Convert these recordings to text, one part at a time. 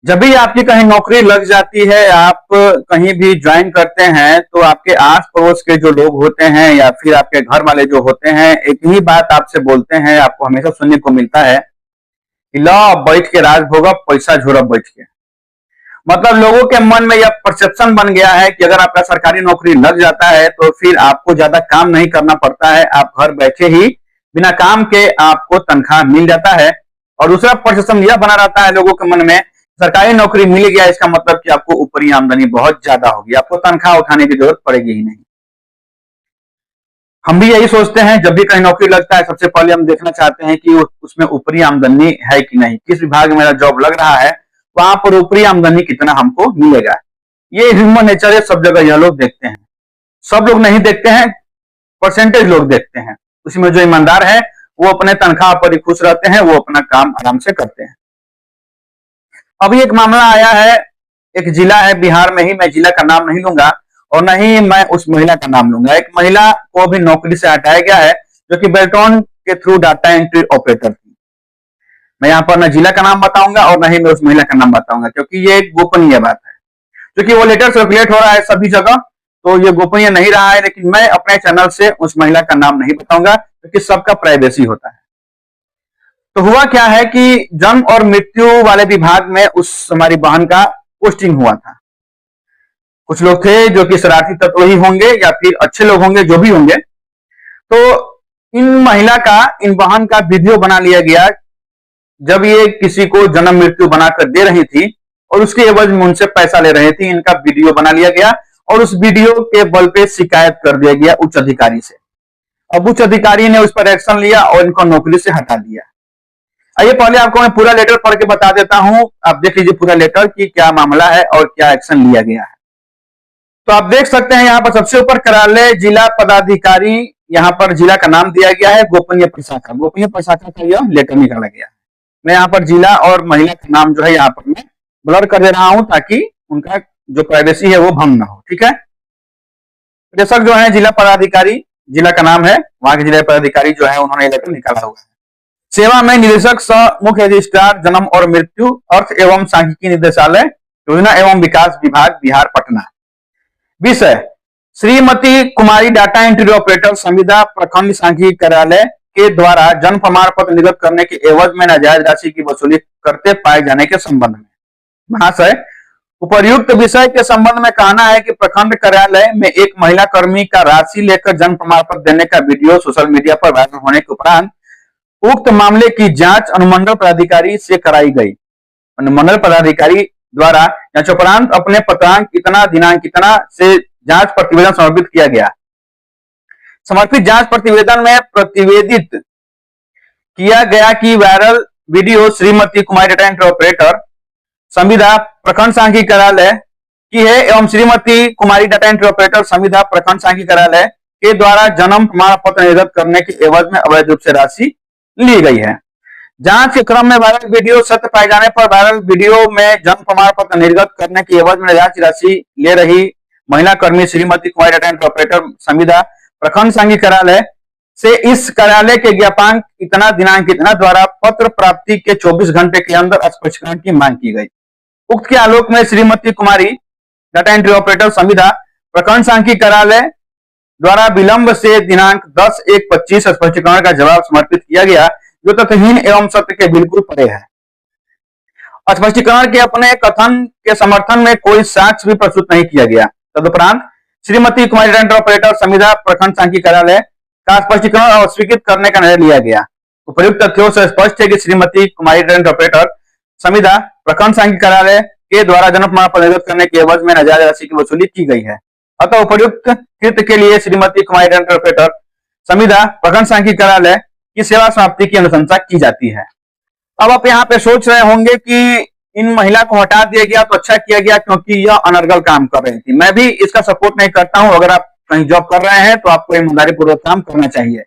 जब भी आपकी कहीं नौकरी लग जाती है, आप कहीं भी ज्वाइन करते हैं, तो आपके आस पड़ोस के जो लोग होते हैं या फिर आपके घर वाले जो होते हैं, एक ही बात आपसे बोलते हैं, आपको हमेशा सुनने को मिलता है कि लो बैठ के राज भोगब, पैसा झोरब बैठ के। मतलब लोगों के मन में यह परसेप्शन बन गया है कि अगर आपका सरकारी नौकरी लग जाता है तो फिर आपको ज्यादा काम नहीं करना पड़ता है, आप घर बैठे ही बिना काम के आपको तनख्वाह मिल जाता है। और दूसरा परसेप्शन यह बना रहता है लोगों के मन में, सरकारी नौकरी मिल गया इसका मतलब कि आपको ऊपरी आमदनी बहुत ज्यादा होगी, आपको तनख्वाह उठाने की जरूरत पड़ेगी ही नहीं। हम भी यही सोचते हैं, जब भी कहीं नौकरी लगता है सबसे पहले हम देखना चाहते हैं कि उसमें ऊपरी आमदनी है कि नहीं, किस विभाग में मेरा जॉब लग रहा है, वहां पर ऊपरी आमदनी कितना हमको मिलेगा। ये ह्यूमन नेचर है, सब जगह यह लोग देखते हैं। सब लोग नहीं देखते हैं, परसेंटेज लोग देखते हैं। उसमें जो ईमानदार है वो अपने तनख्वाह पर ही खुश रहते हैं, वो अपना काम आराम से करते हैं। अभी एक मामला आया है, एक जिला है बिहार में ही, मैं जिला का नाम नहीं लूंगा और न ही मैं उस महिला का नाम लूंगा। एक महिला को भी नौकरी से हटाया गया है जो कि बेल्टॉन के थ्रू डाटा एंट्री ऑपरेटर थी। मैं यहाँ पर न जिला का नाम बताऊंगा और न ही मैं उस महिला का नाम बताऊंगा, क्योंकि ये एक गोपनीय बात है। क्योंकि वो लेटर सर्कुलेट हो रहा है सभी जगह, तो ये गोपनीय नहीं रहा है। लेकिन मैं अपने चैनल से उस महिला का नाम नहीं बताऊंगा, क्योंकि सबका प्राइवेसी होता है। तो हुआ क्या है कि जन्म और मृत्यु वाले विभाग में उस हमारी बहन का पोस्टिंग हुआ था। कुछ लोग थे जो कि शरारती तत्व ही होंगे या फिर अच्छे लोग होंगे, जो भी होंगे। तो इन महिला का, इन बहन का वीडियो बना लिया गया जब ये किसी को जन्म मृत्यु बनाकर दे रही थी और उसके एवज में उनसे पैसा ले रही थी। इनका वीडियो बना लिया गया और उस वीडियो के बल पे शिकायत कर दिया गया उच्च अधिकारी से। अब उच्च अधिकारी ने उस पर एक्शन लिया और इनको नौकरी से हटा दिया। आइए पहले आपको मैं पूरा लेटर पढ़ के बता देता हूं, आप देख लीजिए पूरा लेटर कि क्या मामला है और क्या एक्शन लिया गया है। तो आप देख सकते हैं यहाँ पर सबसे ऊपर कार्यालय जिला पदाधिकारी, यहाँ पर जिला का नाम दिया गया है गोपनीय प्रशाखा। गोपनीय प्रशाखा का यह लेटर निकाला गया है। मैं यहाँ पर जिला और महिला का नाम जो है यहाँ पर मैं ब्लर कर दे रहा हूं ताकि उनका जो प्राइवेसी है वो भंग ना हो। ठीक है, प्रेषक जो है जिला पदाधिकारी, जिला का नाम है, वहां के जिला पदाधिकारी जो है उन्होंने लेटर निकाला हुआ है। सेवा में निदेशक सह मुख्य रजिस्ट्रार जन्म और मृत्यु अर्थ एवं सांख्यिकी निदेशालय योजना एवं विकास विभाग बिहार पटना। विषय श्रीमती कुमारी डाटा एंट्री ऑपरेटर संविदा प्रखंड सांख्यिकी कार्यालय के द्वारा जन्म प्रमाण पत्र निर्गत करने के एवज में नाजायज राशि की वसूली करते पाए जाने के संबंध में। महाशय, उपर्युक्त विषय के संबंध में कहना है कि प्रखंड कार्यालय में एक महिला कर्मी का राशि लेकर जन्म प्रमाण पत्र देने का वीडियो सोशल मीडिया पर वायरल होने के उपरांत उक्त मामले की जांच अनुमंडल पदाधिकारी से कराई गई। अनुमंडल पदाधिकारी द्वारा जांच उपरांत अपने पत्रांक इतना दिनांक इतना से जांच प्रतिवेदन समर्पित किया गया। समर्पित जांच प्रतिवेदन में प्रतिवेदित किया गया कि वायरल वीडियो श्रीमती कुमारी डाटा एंट्री ऑपरेटर संविदा प्रखंड सांख्यिकी कार्यालय की है एवं श्रीमती कुमारी डाटा एंट्री ऑपरेटर संविदा प्रखंड सांख्यिकी कार्यालय के द्वारा जन्म प्रमाण पत्र निर्गत करने के एवज में अवैध रूप से राशि ली गई है। जांच के क्रम में वायरल वीडियो सत्य पाए जाने पर वायरल वीडियो में जन्म प्रमाण पत्र निर्गत करने के एवज में नाजायज राशि ले रही महिला कर्मी श्रीमती कुमारी डाटा एंट्री ऑपरेटर संविदा प्रखंड सांख्यिकी कार्यालय से इस कार्यालय के ज्ञापांक इतना दिनांक इतना द्वारा पत्र प्राप्ति के 24 घंटे के अंदर स्पष्टीकरण की मांग की गई। उक्त के आलोक में श्रीमती कुमारी डाटा एंट्री ऑपरेटर संविदा प्रखंड सांख्यिकी कार्यालय द्वारा विलंब से दिनांक 10/1/25 स्पष्टीकरण का जवाब समर्पित किया गया, जो तथ्यहीन एवं सत्य के बिल्कुल परे है। स्पष्टीकरण के अपने कथन के समर्थन में कोई साक्ष्य भी प्रस्तुत नहीं किया गया। तदुपरांत श्रीमती कुमारी डाटा एंट्री ऑपरेटर संविदा प्रखंड सांख्यिकी कार्यालय का स्पष्टीकरण अस्वीकृत करने का निर्णय लिया गया। उपयुक्त तथ्यों से स्पष्ट है कि श्रीमती कुमारी डाटा एंट्री ऑपरेटर संविदा प्रखंड सांख्यिकी कार्यालय के द्वारा जन्म प्रमाण पत्र निर्गत करने के एवज में नाजायज राशि की वसूली की गई है। अतः उपयुक्त कृत्य के लिए श्रीमती कुमारी डाटा एंट्री ऑपरेटर संविदा प्रखंड सांख्यिकी कार्यालय की सेवा समाप्ति की अनुशंसा की जाती है। अब आप यहाँ पे सोच रहे होंगे कि इन महिला को हटा दिया गया तो अच्छा किया गया, क्योंकि यह अनर्गल काम कर रही थी। मैं भी इसका सपोर्ट नहीं करता हूं। अगर आप कहीं जॉब कर रहे हैं तो आपको ईमानदारी पूर्वक काम करना चाहिए।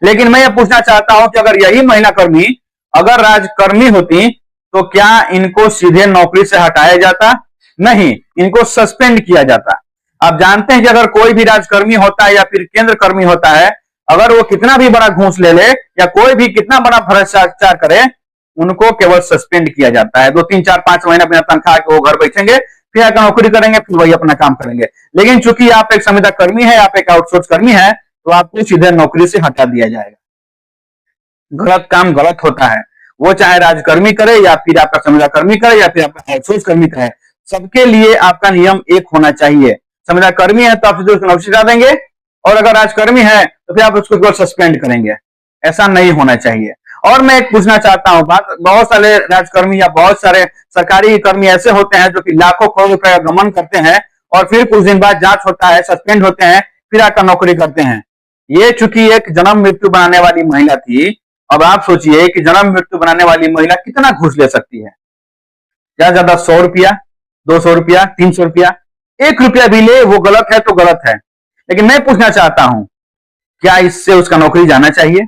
लेकिन मैं यह पूछना चाहता हूं कि अगर यही महिला कर्मी अगर राजकर्मी होती तो क्या इनको सीधे नौकरी से हटाया जाता? नहीं, इनको सस्पेंड किया जाता। आप जानते हैं कि अगर कोई भी राजकर्मी होता है या फिर केंद्र कर्मी होता है, अगर वो कितना भी बड़ा घूस ले ले या कोई भी कितना बड़ा भ्रष्टाचार करे, उनको केवल सस्पेंड किया जाता है। 2 3 4 5 महीने बिना तनख्वाह के वो घर बैठेंगे, फिर आकर नौकरी करेंगे, फिर वही अपना काम करेंगे। लेकिन चूंकि आप एक संविदा कर्मी है, आप एक आउटसोर्स कर्मी है, तो आपको सीधे नौकरी से हटा दिया जाएगा। गलत काम गलत होता है, वो चाहे राजकर्मी करे या फिर आपका संविदा कर्मी करे या फिर आपका आउटसोर्स कर्मी करे, सबके लिए आपका नियम एक होना चाहिए। संविदा कर्मी है तो आप सीधे उसको नौकरी से हटा देंगे, और अगर राजकर्मी है तो फिर आप उसको केवल सस्पेंड करेंगे। ऐसा नहीं होना चाहिए। और मैं एक पूछना चाहता हूं बात, बहुत सारे राजकर्मी या बहुत सारे सरकारी कर्मी ऐसे होते हैं जो कि लाखों करोड़ रुपए का गमन करते हैं और फिर कुछ दिन बाद जांच होता है, सस्पेंड होते हैं, फिर आकर नौकरी करते हैं। ये चूंकि एक जन्म मृत्यु बनाने वाली महिला थी, अब आप सोचिए कि जन्म मृत्यु बनाने वाली महिला कितना घूस ले सकती है। ज्यादा ज्यादा 100 रुपया, 200 रुपया, 300 रुपया, 1 रुपया भी ले, वो गलत है तो गलत है। लेकिन मैं पूछना चाहता हूं, क्या इससे उसका नौकरी जाना चाहिए?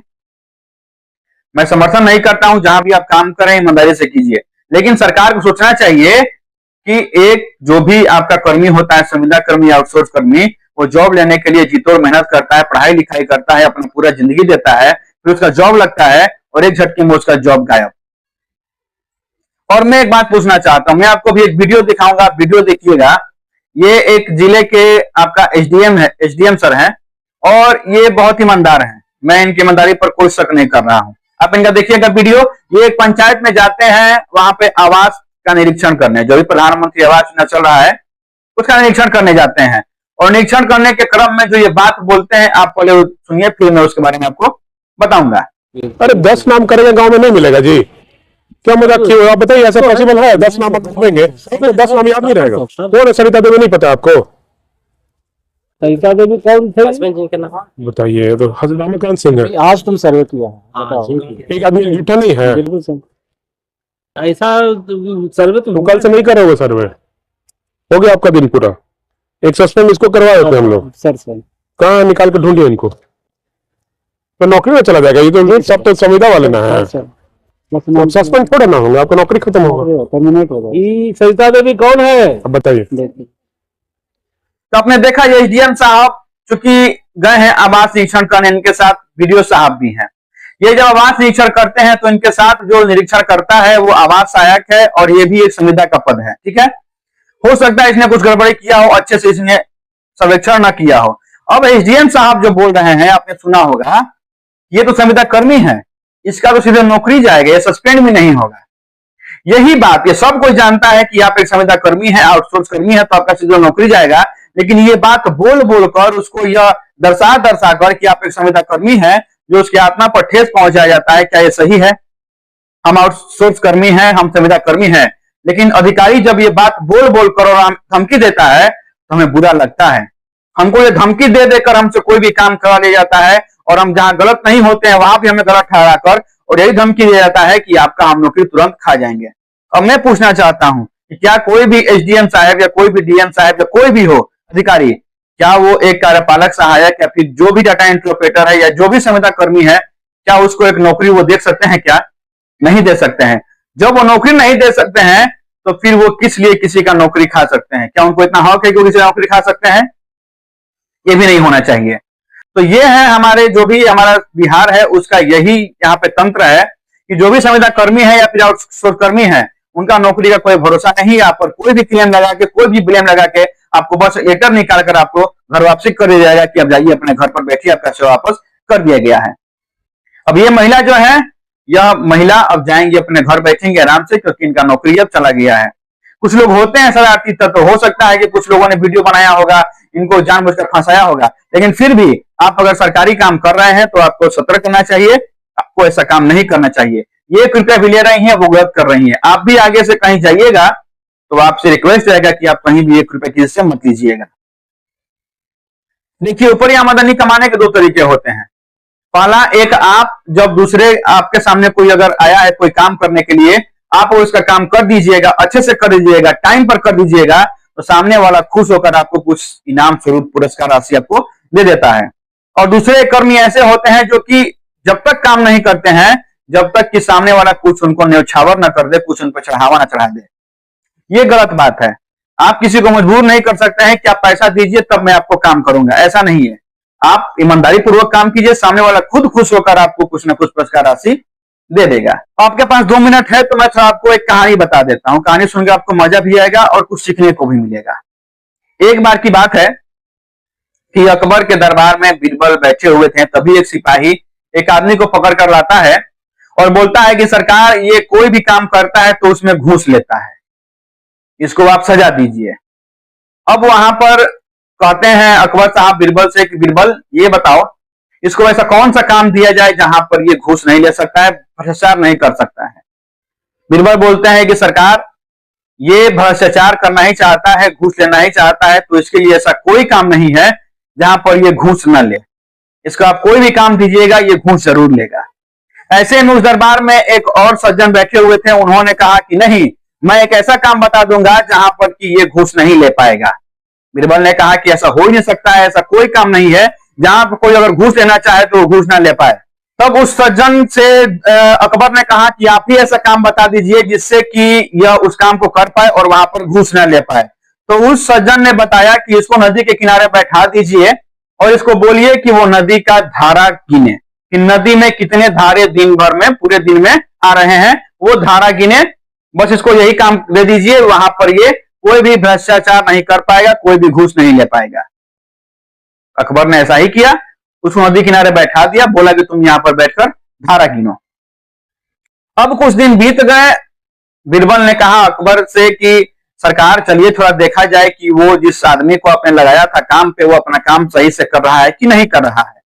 मैं समर्थन नहीं करता हूं, जहां भी आप काम करें ईमानदारी से कीजिए, लेकिन सरकार को सोचना चाहिए कि एक जो भी आपका कर्मी होता है, संविदा कर्मी, आउटसोर्स कर्मी, वो जॉब लेने के लिए जीतोड़ मेहनत करता है, पढ़ाई लिखाई करता है, अपना पूरा जिंदगी देता है, फिर उसका जॉब लगता है और एक झटके में उसका जॉब गायब। और मैं एक बात पूछना चाहता हूं, मैं आपको भी एक वीडियो दिखाऊंगा, वीडियो देखिएगा। ये एक जिले के आपका एसडीएम है, एसडीएम सर हैं, और ये बहुत ईमानदार हैं। मैं इनकी ईमानदारी पर कोई शक नहीं कर रहा हूं। आप इनका देखिएगा वीडियो। ये एक पंचायत में जाते हैं, वहां पे आवास का निरीक्षण करने, जो भी प्रधानमंत्री आवास योजना चल रहा है उसका निरीक्षण करने जाते हैं, और निरीक्षण करने के क्रम में जो ये बात बोलते हैं, आप पहले सुनिए, फिर मैं उसके बारे में आपको बताऊंगा। अरे 10 नाम करेंगे गांव में नहीं मिलेगा जी, क्या मजाक किए हो आप? बताइए, ऐसा पॉसिबल है? 10 नाम करेंगे तो 10 नाम याद नहीं रहेगा। कौन है सरिता देवी? नहीं पता आपको? सरिता देवी कौन थे? हस्बैंड जी के नाम बताइए। तो रमाकांत सिंह है। आज तुम सर्वे किया है, एक आदमी झूठा नहीं है। बिल्कुल सर। ऐसा सर्वे तो कल से नहीं करोगे सर्वे? हो गया आपका दिन पूरा। एक सस्पेंड इसको करवा देते हैं हम लोग। सर सर कहाँ निकाल के ढूंढिए इनको, तो नौकरी में चला जाएगा। ये तो सब तो संविदा वाले ना है, सस्पेंड थोड़ा ना होगा, आपका नौकरी खत्म होगा, टर्मिनेट होगा। सरिता देवी कौन है? अब बताइए। तो आपने देखा, ये एसडीएम साहब चूंकि गए हैं आवास निरीक्षण करने, इनके साथ वीडियो साहब भी हैं। ये जब आवास निरीक्षण करते हैं तो इनके साथ जो निरीक्षण करता है वो आवास सहायक है, और ये भी एक संविदा का पद है। ठीक है, हो सकता है इसने कुछ गड़बड़ी किया हो, अच्छे से इसने सर्वेक्षण ना किया हो। अब एसडीएम साहब जो बोल रहे हैं, आपने सुना होगा, ये तो संविदा कर्मी है, इसका तो सीधे नौकरी जाएगा, ये सस्पेंड भी नहीं होगा। यही बात ये सब कोई जानता है कि आप एक संविदा कर्मी है, आउटसोर्स कर्मी है, तो आपका सीधे नौकरी जाएगा। लेकिन ये बात बोल बोल कर, उसको यह दर्शा दर्शा कर कि आप एक संविदा कर्मी है, जो उसकी आत्मा पर ठेस पहुंचाया जाता है। क्या ये सही है? हम आउटसोर्स कर्मी हैं, हम संविदा कर्मी हैं, लेकिन अधिकारी जब ये बात बोल बोल कर और धमकी देता है तो हमें बुरा लगता है। हमको ये धमकी दे देकर हमसे कोई भी काम करा लिया जाता है, और हम जहां गलत नहीं होते हैं वहां भी हमें गलत ठहरा कर और यही धमकी दिया जाता है कि आपका हम नौकरी तुरंत खा जाएंगे। अब मैं पूछना चाहता हूं कि क्या कोई भी एसडीएम साहब या कोई भी डीएम साहब या कोई भी हो अधिकारी, क्या वो एक कार्यपालक सहायक या फिर जो भी डाटा एंट्री ऑपरेटर है या जो भी संविदा कर्मी है, क्या उसको एक नौकरी वो दे सकते हैं? क्या नहीं दे सकते हैं? जब वो नौकरी नहीं दे सकते हैं तो फिर वो किस लिए किसी का नौकरी खा सकते हैं? क्या उनको इतना हक है कि वो किसी का नौकरी खा सकते हैं? ये भी नहीं होना चाहिए। तो ये है हमारे, जो भी हमारा बिहार है उसका यही यहाँ पे तंत्र है कि जो भी संविदा कर्मी है या फिर आउटसोर्स कर्मी है, उनका नौकरी का कोई भरोसा नहीं है। आप पर कोई भी क्लेम लगा के, कोई भी ब्लेम लगा के आपको बस लेटर निकाल कर आपको घर वापसी कर दिया जाएगा कि अब जाइए अपने घर पर बैठिए, आपका सेवा वापस कर दिया गया है। अब ये महिला जो है, यह महिला अब जाएंगे अपने घर, बैठेंगे आराम से, क्योंकि इनका नौकरी अब चला गया है। कुछ लोग होते हैं शरारती तत्व, हो सकता है कि कुछ लोगों ने वीडियो बनाया होगा, इनको जानबूझकर फंसाया होगा, लेकिन फिर भी आप अगर सरकारी काम कर रहे हैं तो आपको सतर्क रहना चाहिए, आपको ऐसा काम नहीं करना चाहिए। ये कृपया भी ले रही हैं, वो गलत कर रही हैं। आप भी आगे से कहीं जाइएगा तो आपसे रिक्वेस्ट रहेगा कि आप कहीं भी 1 रुपए किसी से मत लीजिएगा। देखिए, ऊपरी आमदनी कमाने के 2 तरीके होते हैं। पहला, एक आप जब दूसरे आपके सामने कोई अगर आया है कोई काम करने के लिए, आप उसका काम कर दीजिएगा, अच्छे से कर दीजिएगा, टाइम पर कर दीजिएगा, तो सामने वाला खुश होकर आपको कुछ इनाम स्वरूप पुरस्कार राशि आपको दे देता है। और दूसरे कर्मी ऐसे होते हैं जो कि जब तक काम नहीं करते हैं, जब तक कि सामने वाला कुछ उनको न्यौछावर ना कर दे, कुछ उन पर चढ़ावा ना चढ़ा दे। ये गलत बात है। आप किसी को मजबूर नहीं कर सकते हैं कि आप पैसा दीजिए तब मैं आपको काम करूंगा, ऐसा नहीं है। आप ईमानदारी पूर्वक काम कीजिए, सामने वाला खुद खुश होकर आपको कुछ ना कुछ पुरस्कार राशि दे देगा। आपके पास 2 मिनट है तो मैं थोड़ा आपको एक कहानी बता देता हूँ। कहानी सुनकर आपको मजा भी आएगा और कुछ सीखने को भी मिलेगा। एक बार की बात है कि अकबर के दरबार में बीरबल बैठे हुए थे, तभी एक सिपाही एक आदमी को पकड़ कर लाता है और बोलता है कि सरकार, ये कोई भी काम करता है तो उसमें घूस लेता है, इसको आप सजा दीजिए। अब वहां पर कहते हैं अकबर साहब बीरबल से कि बीरबल, ये बताओ इसको ऐसा कौन सा काम दिया जाए जहां पर ये घूस नहीं ले सकता है, भ्रष्टाचार नहीं कर सकता है। बीरबल बोलते हैं कि सरकार, ये भ्रष्टाचार करना ही चाहता है, घूस लेना ही चाहता है, तो इसके लिए ऐसा कोई काम नहीं है जहां पर ये घूस न ले। इसको आप कोई भी काम दीजिएगा, ये घूस जरूर लेगा। ऐसे में उस दरबार में एक और सज्जन बैठे हुए थे, उन्होंने कहा कि नहीं, मैं एक ऐसा काम बता दूंगा जहां पर कि ये घूस नहीं ले पाएगा। बीरबल ने कहा कि ऐसा हो ही नहीं सकता है, ऐसा कोई काम नहीं है जहां पर कोई अगर घूस लेना चाहे तो वो घूस ना ले पाए। तब उस सज्जन से अकबर ने कहा कि आप ही ऐसा काम बता दीजिए जिससे कि यह उस काम को कर पाए और वहां पर घूस ना ले पाए। तो उस सज्जन ने बताया कि इसको नदी के किनारे बैठा दीजिए और इसको बोलिए कि वो नदी का धारा गिने, कि नदी में कितने धारे दिन भर में, पूरे दिन में आ रहे हैं, वो धारा गिने। बस इसको यही काम दे दीजिए, वहां पर ये कोई भी भ्रष्टाचार नहीं कर पाएगा, कोई भी घूस नहीं ले पाएगा। अकबर ने ऐसा ही किया, उसको नदी किनारे बैठा दिया, बोला कि तुम यहां पर बैठकर धारा गिनो। अब कुछ दिन बीत गए। बीरबल ने कहा अकबर से कि सरकार, चलिए थोड़ा देखा जाए कि वो जिस आदमी को आपने लगाया था काम पे, वो अपना काम सही से कर रहा है कि नहीं कर रहा है।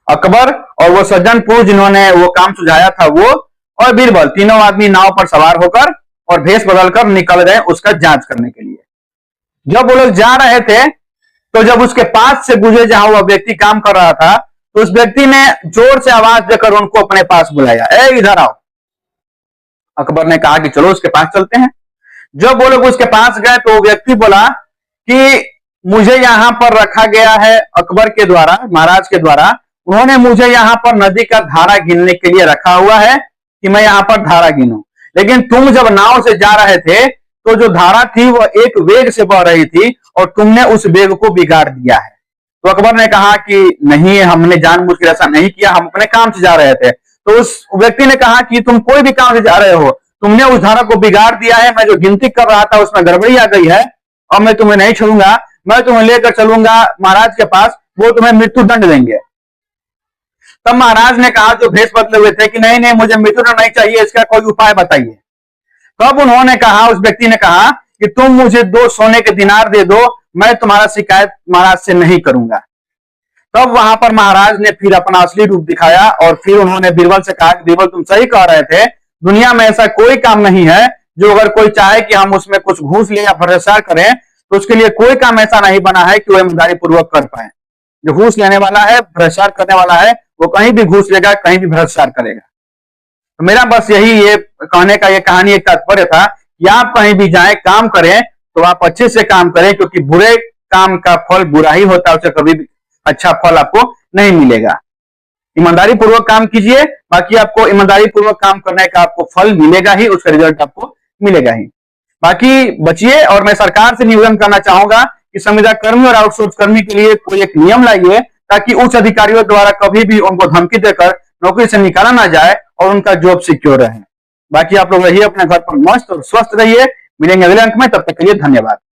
अकबर और वो सज्जन पुरुष जिन्होंने वो काम सुझाया था, वो और बीरबल, तीनों आदमी नाव पर सवार होकर और भेष बदलकर निकल गए उसका जांच करने के लिए। जब वो लोग जा रहे थे तो जब उसके पास से गुजरे जहां वह व्यक्ति काम कर रहा था, तो उस व्यक्ति ने जोर से आवाज देकर उनको अपने पास बुलाया, ए इधर आओ। अकबर ने कहा कि चलो उसके पास चलते हैं। जब वो लोग उसके पास गए तो वो व्यक्ति बोला कि मुझे यहां पर रखा गया है अकबर के द्वारा, महाराज के द्वारा, उन्होंने मुझे यहां पर नदी का धारा गिनने के लिए रखा हुआ है कि मैं यहां पर धारा गिनूं। लेकिन तुम जब नाव से जा रहे थे तो जो धारा थी वह एक वेग से बह रही थी और तुमने उस वेग को बिगाड़ दिया है। तो अकबर ने कहा कि नहीं, हमने जानबूझकर ऐसा नहीं किया, हम अपने काम से जा रहे थे। तो उस व्यक्ति ने कहा कि तुम कोई भी काम से जा रहे हो, तुमने उस धारा को बिगाड़ दिया है, मैं जो गिनती कर रहा था उसमें गड़बड़ी आ गई है और मैं तुम्हें नहीं छोड़ूंगा, मैं तुम्हें लेकर चलूंगा महाराज के पास, वो तुम्हें मृत्यु दंड देंगे। तब महाराज ने कहा, जो भेष बदले हुए थे, कि नहीं नहीं, मुझे मृत्यु दंड नहीं चाहिए, इसका कोई उपाय बताइए। तब उन्होंने कहा, उस व्यक्ति ने कहा कि तुम मुझे 2 सोने के दिनार दे दो, मैं तुम्हारा शिकायत महाराज से नहीं करूंगा। तब वहां पर महाराज ने फिर अपना असली रूप दिखाया और फिर उन्होंने बीरबल से कहा कि बीरबल, तुम सही कह रहे थे, दुनिया में ऐसा कोई काम नहीं है जो अगर कोई चाहे कि हम उसमें कुछ घूस ले या भ्रष्टाचार करें तो उसके लिए कोई काम ऐसा नहीं बना है कि वो ईमानदारी पूर्वक कर पाए। जो घूस लेने वाला है, भ्रष्टाचार करने वाला है, वो कहीं भी घूस लेगा, कहीं भी भ्रष्टाचार करेगा। तो मेरा बस यही ये कहने का ये कहानी एक तात्पर्य था कि आप कहीं भी जाएं, काम करें तो आप अच्छे से काम करें, क्योंकि बुरे काम का फल बुरा ही होता है, उसे कभी भी अच्छा फल आपको नहीं मिलेगा। ईमानदारी पूर्वक काम कीजिए, बाकी आपको ईमानदारी पूर्वक काम करने का आपको फल मिलेगा ही, उसका रिजल्ट आपको मिलेगा ही। बाकी बचिए। और मैं सरकार से निवेदन करना चाहूंगा कि संविदा कर्मी और आउटसोर्स कर्मी के लिए कोई एक नियम लाइए, ताकि उच्च अधिकारियों द्वारा कभी भी उनको धमकी देकर नौकरी से निकाला ना जाए और उनका जॉब सिक्योर रहे। बाकी आप लोग रहिए अपने घर पर मस्त और स्वस्थ रहिए। मिलेंगे अगले अंक में, तब तक के लिए धन्यवाद।